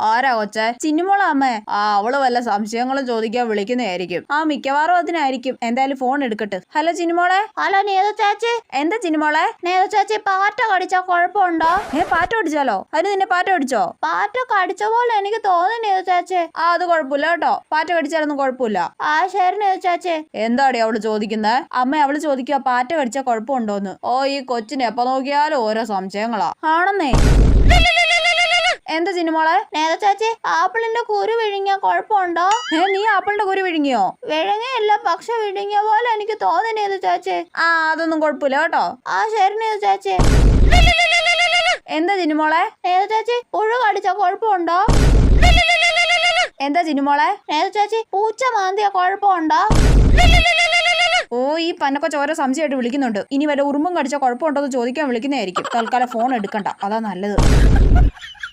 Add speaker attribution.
Speaker 1: ആരാ കൊച്ചേ? ചിന്നുമോളാ അമ്മേ. അവള് വല്ല സംശയങ്ങളും ചോദിക്കാൻ വിളിക്കുന്നതായിരിക്കും. മിക്കവാറും അതിനായിരിക്കും. എന്തായാലും ഫോൺ എടുക്കട്ടെ. ഹലോ ചിന്നുമോളെ.
Speaker 2: ഹലോ നീതു ചേച്ചി.
Speaker 1: എന്താ ചിന്നുമോളെ?
Speaker 2: നീതു ചേച്ചി, പാറ്റ കടിച്ചാ കുഴപ്പമുണ്ടോ?
Speaker 1: പാറ്റ കടിച്ചാലോ? അതിന് നിന്നെ പാറ്റ കടിച്ചോ?
Speaker 2: പാറ്റ കടിച്ച പോലെ എനിക്ക് തോന്നി നീതു ചേച്ചി.
Speaker 1: അത് കുഴപ്പമില്ല കേട്ടോ. പാറ്റ കടിച്ചാലൊന്നും കുഴപ്പമില്ല.
Speaker 2: ശരി നീതു ചേച്ചി.
Speaker 1: എന്താടി അവള് ചോദിക്കുന്നത്? അമ്മ അവള് ചോദിക്കുക പാറ്റ കടിച്ചാ കുഴപ്പമുണ്ടോന്ന്. ഈ കൊച്ചിന് എപ്പോ നോക്കിയാലും ഓരോ സംശയങ്ങളാ. ആണെന്നേ. എന്താ ചിന്നുമോളെ?
Speaker 2: നീതു ചേച്ചി, ആപ്പിളിന്റെ കുരു വിഴുങ്ങിയ കുഴപ്പമുണ്ടോ?
Speaker 1: നീ ആപ്പിളിന്റെ കുരു വിഴുങ്ങിയോ?
Speaker 2: വിഴുങ്ങിയില്ല, പക്ഷെ വിഴുങ്ങിയ പോലെ എനിക്ക് തോന്നി നീതു ചേച്ചി.
Speaker 1: അതൊന്നും കുഴപ്പമില്ല കേട്ടോ.
Speaker 2: ശരി നീതു ചേച്ചി.
Speaker 1: എന്താ ചിന്നുമോളെ?
Speaker 2: നീതു ചേച്ചി, പുഴു കടിച്ച കുഴപ്പമുണ്ടോ?
Speaker 1: എന്താ ചിന്നുമോളെ?
Speaker 2: നീതു ചേച്ചി, പൂച്ച മാന്തിയ കുഴപ്പമുണ്ടോ?
Speaker 1: ഈ പന്നക്കൊച്ച ഓരോ സംശയമായിട്ട് വിളിക്കുന്നുണ്ട്. ഇനി വല്ല ഉറുമ്പും കടിച്ച കുഴപ്പമുണ്ടോ എന്ന് ചോദിക്കാൻ വിളിക്കുന്നതായിരിക്കും. തൽക്കാലം ഫോൺ എടുക്കണ്ട, അതാ നല്ലത്.